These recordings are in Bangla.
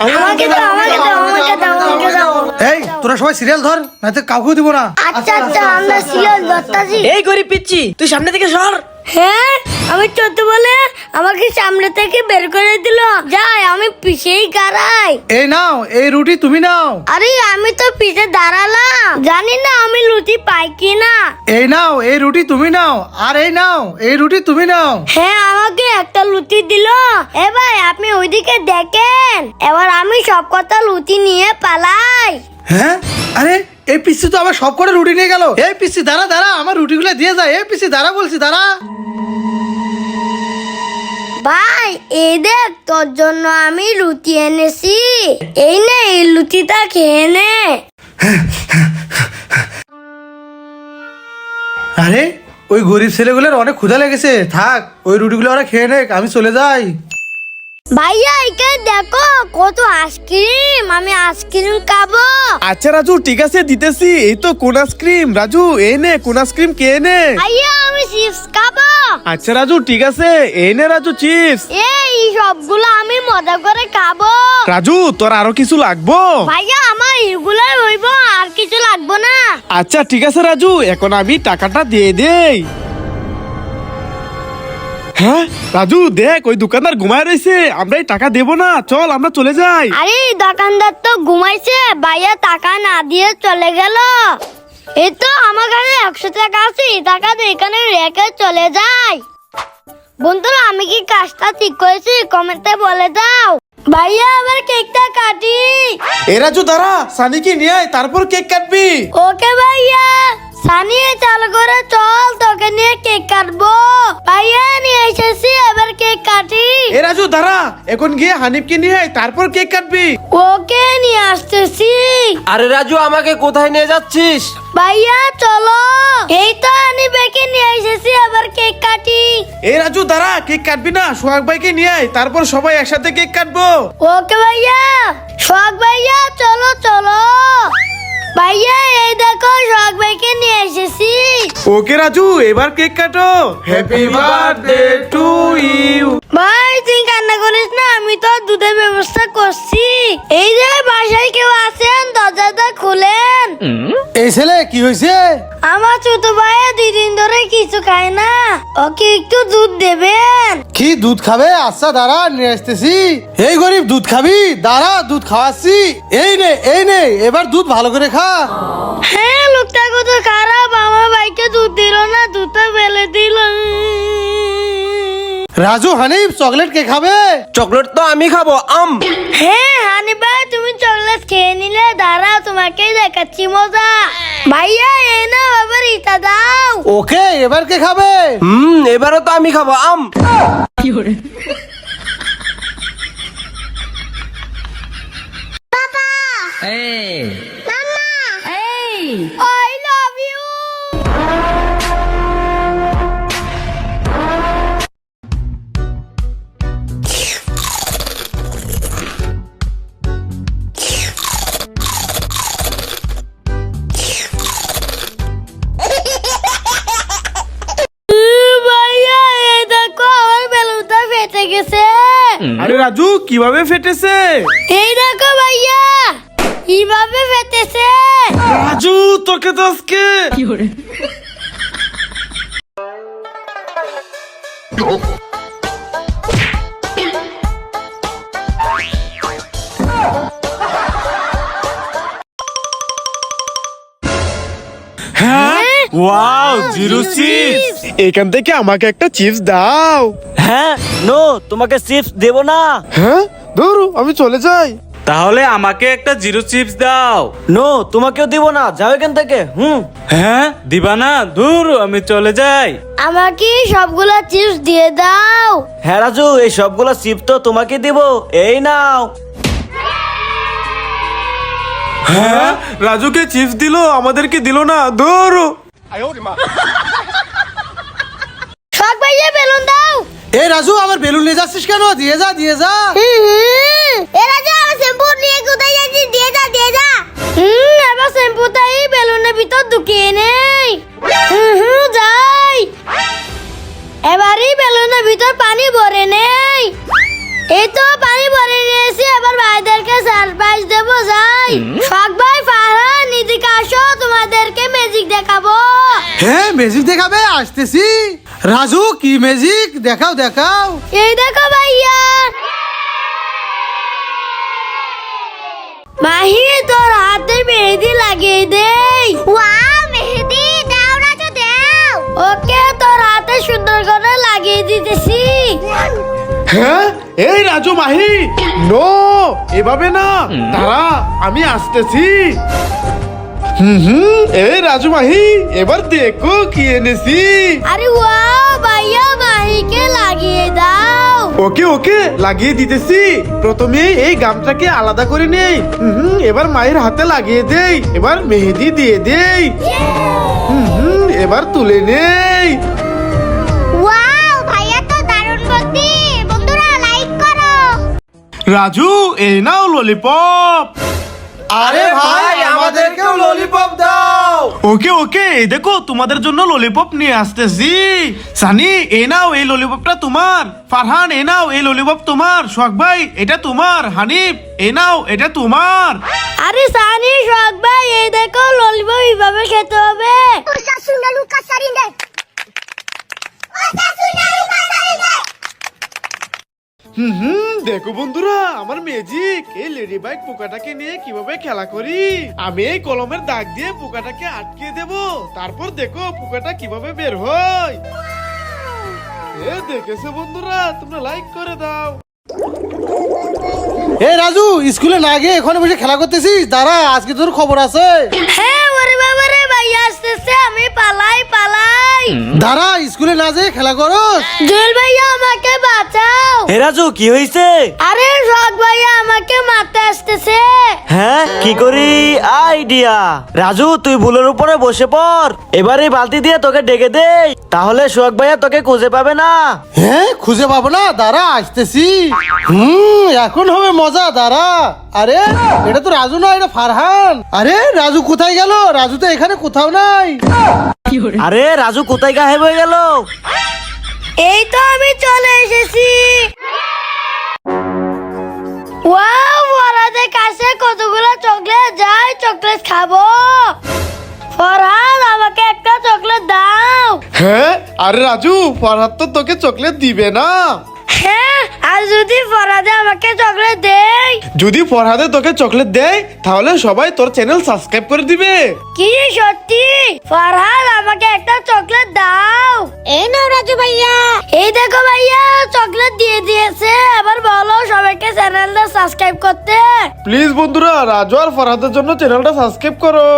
আমাকে দাও আমাকে দাও আমাকে দাও আমাকে দাও। এই তোরা সবাই সিরিয়াল ধর, নাইতো কাউকে দিব না। আচ্ছা আচ্ছা আমরা সিরিয়াল ধরতাছি। এই গরিব পিচ্ছি, তুই সামনে থেকে সর। হ্যাঁ আমি চোদ্দ বলে আমাকে সামনে থেকে বের করে দিল। যাই আমি পিছেই দাঁড়াই। এই নাও, এই রুটি তুমি নাও। আরে আমি তো পিছে দাঁড়ালাম, জানি না আমি লুচি পাই কিনা। এই নাও, এই রুটি তুমি নাও। আর এই নাও, এই রুটি তুমি নাও। হ্যাঁ আমাকে একটা লুচি দিল। এবার আপনি ওইদিকে দেখেন, এবার আমি সব কথা লুচি নিয়ে পালাই। হ্যাঁ, আরে এই পিসি তো আবার সব করে রুটি নিয়ে গেল। এই পিসি দাঁড়া দাঁড়া, আমার রুটিগুলো দিয়ে যায়। এই পিসি দাঁড়া বলছি, দাঁড়া। ভাই এই দেখ তোর জন্য আমি লুচি এনেছি। এই নে এই লুচিটা খেয়ে নে। আরে ওই গরিব ছেলেগুলোর অনেক ক্ষুধা লেগেছে, থাক ওই রুটিগুলো ওরা খেয়ে নেক, আমি চলে যাই। ভাইয়া এখানে দেখো কত আইসক্রিম, আমি আইসক্রিম খাবো। আচ্ছা রাজু, ঠিক আছে দিতেছি। এই তো কোন আইসক্রিম রাজু, এই নে কোন আইসক্রিম কে নে। ভাইয়া আমি চিপস খাবো। আচ্ছা রাজু, ঠিক আছে এই নে রাজু চিপস। এই সবগুলো আমি মজা করে খাবো। রাজু তোর আরো কিছু লাগবো? ভাইয়া আমার এগুলো হইব, আর কিছু লাগবো না। আচ্ছা ঠিক আছে রাজু, এখন আমি টাকাটা দিয়ে দেই। হ্যাঁ রাজু দেখ, ওই দোকানদার ঘুমায় রয়েছে, আমরা এই টাকা দেবো না, চল আমরা চলে যাই। আরে দোকানদার তো ঘুমাইছে, ভাইয়া টাকা না দিয়ে চলে গেল। এই তো আমার কাছে 100 টাকা আছে, এই টাকাটা এখানে রেখে চলে যাই। বন্ধুরা আমি কি কাজটা ঠিক করেছি কমেন্টে বলে দাও। ভাইয়া আবার কেকটা কাটি। এ রাজু দাঁড়া, সানিকে নিয়ে আয়, তারপর কেক কাটবি। ওকে ভাইয়া, সানিয়ে চাল করে চল, তোকে নিয়ে কেক কাটবো। ভাইয়া নিয়ে এসেছি, এবার কেক কাটি। এ রাজু দাঁড়া, এখন গিয়ে হানিফকে নিয়ে আয়, তারপর কেক কাটবি। ওকে নিয়ে আসতেছি। আরে রাজু, আমাকে কোথায় নিয়ে যাচ্ছিস? ভাইয়া চলো, এই তো আনি বেকে নিয়ে এসেছি, এবার কেক কাটি। এ রাজু দাঁড়া, কেক কাটবি না, সোহাগ ভাইকে নিয়ে আয়, তারপর সবাই একসাথে কেক কাটবো। ওকে ভাইয়া। সোহাগ ভাইয়া চলো চলো। ভাইয়া এই দেখো সোহাগ ভাইকে নিয়ে এসেছি। ওকে রাজু, এবার কেক কাটো। Happy birthday to you. ভাই তুই কান্না করিস না, আমি তো দুধের ব্যবস্থা করছি। এই যে বাসায় কেউ আছেন, দরজাটা খুলেন। এই ছেলে কি হয়েছে? আমার ছোট ভাইয়া 2 দিন ধরে কিছু খায় না, ওকে একটু দুধ দেবেন। কি দুধ খাবে? আচ্ছা দাঁড়া নিয়ে আসতেছি। এই গরিব দুধ খাবি? দাঁড়া দুধ খাওয়াচ্ছি। এই নে এই নে, এবার দুধ ভালো করে খা। হ্যাঁ লোকটা কত খারাপ, আমার ভাইকে দুধ দিল না, দুধটা ফেলে দিল। রাজু হানিফ চকলেট কে খাবে? চকলেট তো আমি খাবো, আম। হ্যাঁ হানি ভাই তুমি চকলেট খেয়ে নিলে, দাঁড়া তোমাকে দেখাচ্ছি মজা। ভাইয়া এই না বাবার ইটা দাও। ওকে এবার কে খাবে? এবারও তো আমি খাবো, আম। I love you. ভাইয়া এই দেখো আমার বেলুনটা ফেটে গেছে। আরে রাজু কিভাবে ফেটেছে? এই দেখো ভাইয়া কিভাবে ফেটেছে। রাজু তোকে তো আজকে। হ্যাঁ ওয়াও, জিরো চিপস। এখান থেকে আমাকে একটা চিপস দাও। হ্যাঁ নো, তোমাকে চিপস দেব না। হ্যাঁ ধরো, আমি চলে যাই। তাহলে আমাকে একটা জিরো চিপস দাও। নো, তোমাকেও দিব না, যাও এখান থেকে। হ্যাঁ দিবা না? দূর, আমি চলে যাই। আমাকে সবগুলা চিপস দিয়ে দাও। হ্যাঁ রাজু, এই সবগুলো চিপস তো তোমাকে দিব, এই নাও। হ্যাঁ রাজুকে চিপস দিল, আমাদেরকে দিল না, ধরো। সব ভাইয়া বেলুন দাও। এই রাজু আমার বেলুন নিয়ে যাচ্ছিস কেন? দিয়ে যা দিয়ে যা। এ রাজা আমার শ্যাম্পু নিয়ে কোথায় যাচ্ছিস? দিয়ে যা দিয়ে যা। এবার শ্যাম্পুটাই বেলুনের ভিতর ঢুকিয়ে নেই। যাই। এবারই বেলুনের ভিতর পানি ভরে নেই। এই তো পানি ভরে নিয়েছি, এবার ভাইদেরকে সারপ্রাইজ দেবো যাই। শখ ভাই ফারহান এদিকে আসো, তোমাদেরকে ম্যাজিক দেখাবো। হ্যাঁ ম্যাজিক দেখাবে, আসতেছি। রাজু কি ম্যাজিক দেখাও দেখাও। এই দেখো ভাইয়া। মাহি তোর হাতে মেহেদি লাগিয়ে দেই। ওয়াও মেহেদি দাও রাজু দাও। ওকে তোর হাতে সুন্দর করে লাগিয়ে দিতেছি। হ্যাঁ এই রাজু মাহি, নো এভাবে না, দাঁড়া আমি আসতেছি। এই রাজু মাহি, এবার দেখো কি এনেছি। আরে ওয়াও ভাইয়া মাহিকে লাগিয়ে দাও। ওকে ওকে লাগিয়ে দিতেছি। প্রথমে এই গামটাকে আলাদা করে নেই, এবার মায়ের হাতে লাগিয়ে দেই, এবার মেহেদি দিয়ে দেই, এবার তুলে নেই। ওয়াও ভাইয়া তো দারুণ বুদ্ধি। বন্ধুরা লাইক করো। রাজু এই নাও ললিপপ। আরে ভাই আমাদেরকেও ললিপপ দাও। ওকে ওকে এই দেখো তোমাদের জন্য ললিপপ নিয়ে আসতেছি। সানি এই নাও, এই ললিপপটা তোমার। ফারহান এই নাও, এই ললিপপ তোমার। শখ ভাই এটা তোমার। হানিফ এই নাও, এটা তোমার। আরে সানি শখ ভাই এই দেখো ললিপপ এইভাবে খেতে হবে। দেখো বন্ধুরা আমার ম্যাজিক। এই লেডি বাইক পোকাটাকে নিয়ে কিভাবে খেলা করি। আমি এই কলমের দাগ দিয়ে পোকাটাকে আটকে দেব, তারপর দেখো পোকাটা কিভাবে বের হয়। এ দেখেছো বন্ধুরা, তোমরা লাইক করে দাও। এ রাজু স্কুলে না গিয়ে এখানে বসে খেলা করতেছিস? দাঁড়া আজকে তোর খবর আছে। হ্যাঁ ওরে বাবা রে ভাইয়া আসতেছে, আমি পালাই পালাই। দাঁড়া স্কুলে না যেয়ে খেলা করস। জুয়েল ভাইয়া আমাকে বাঁচাও। হে রাজু কি হয়েছে? আরে শখ ভাইয়া আমাকে মারতে আসতেছে। হ্যাঁ কি করি আইডিয়া। রাজু তুই ভুলের উপরে বসে পড়, এবার এই বালতি দিয়ে তোকে ডেকে দেই, তাহলে সোহাগ ভাইয়া তোকে খুঁজে পাবে না। হ্যাঁ খুঁজে পাবো না, দাঁড়া আসতেছি। এখন হবে মজা, দাঁড়া। আরে এটা তো রাজু না, এটা ফারহান। আরে রাজু কোথায় গেল? রাজু তো এখানে কোথাও নাই। আরে রাজু কোথায় গায়েব হয়ে গেল? এই তো আমি চলে এসেছি। ওয়াও ফরহাদের কাছে কতগুলো চকলেট, যাই চকলেট খাবো। ফরহাদ আমাকে একটা চকলেট দাও। হ্যাঁ আরে রাজু, ফরহাদ তো তোকে চকলেট দিবে না। হ্যাঁ আর যদি ফরহাদে আমাকে চকলেট দেয়? যদি ফরহাদে তোকে চকলেট দেয় তাহলে সবাই তোর চ্যানেল সাবস্ক্রাইব করে দিবে। কি সত্যি? ফরহাদ আমাকে একটা চকলেট দাও। এই নাও রাজু ভাইয়া। এই দেখো ভাইয়া চকলেট দিয়ে দিয়েছে। এবার বলো সবাইকে চ্যানেলটা সাবস্ক্রাইব করতে। প্লিজ বন্ধুরা রাজু আর ফরহাদের জন্য চ্যানেলটা সাবস্ক্রাইব করো।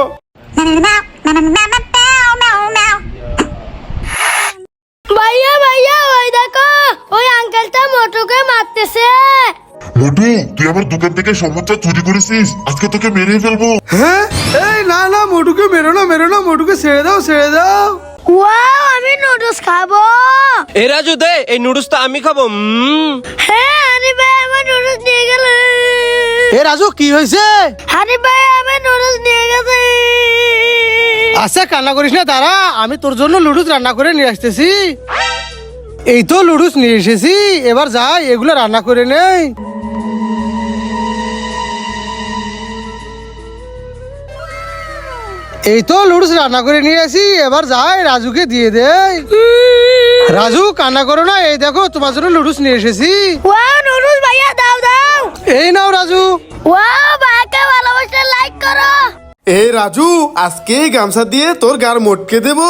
ভাইয়া ভাইয়া ওই দেখো ওই আঙ্কেলটা মোটুকে মারতেছে। মোটু তুই আমার দোকান থেকে সমুচা চুরি করেছিস, আজকে তোকে মেরে ফেলবো। হ্যাঁ এই না না, মোটুকে মেরো না মেরো না, মোটুকে ছেড়ে দাও ছেড়ে দাও। ওয়াও আমি নুডলস খাবো। এই রাজু দে, এই নুডলস তো আমি খাবো। হ্যাঁ হানি ভাই আমার নুডলস নিয়ে গেল। এ রাজু কি হয়েছে? হানি ভাই আমার নুডলস নিয়ে গেছে। আচ্ছা কান্না করিস না, দাঁড়া আমি তোর জন্য লুডুস রান্না করে নিয়ে আসতেছি। এই তো লুডুস নিয়ে এসেছি, এবার যাই এগুলো রান্না করে নেই। এই তো লুডুস রান্না করে নিয়ে আসি, এবার যাই রাজুকে দিয়ে দেই। রাজু কান্না করো না, এই দেখো তোমার জন্য লুডুস নিয়ে এসেছি। ওয়াও নুডলস ভাইয়া দাও দাও। এই নাও রাজু। ওয়াও ভাইকে ভালোবাসা লাইক করো। এই রাজু আজকে এই গামছা দিয়ে তোর গার মটকে দেব।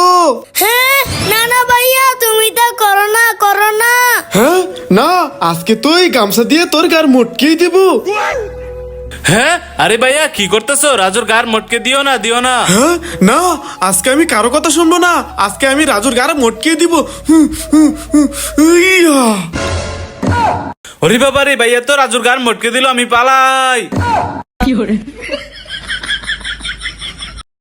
হ্যাঁ না না ভাইয়া তুমি তো করো না করো না। হ্যাঁ না, আজকে তো এই গামছা দিয়ে তোর গার মটকেই দেব। হ্যাঁ আরে ভাইয়া কি করতেছো? রাজুর গার মটকে দিও না দিও না। হ্যাঁ না, আজকে আমি কারো কথা শুনবো না, আজকে আমি রাজুর গার মটকে দিব। ইয়া। ওরে বাবা রে, ভাইয়া তো রাজুর গার মটকে দিল, আমি পালাই।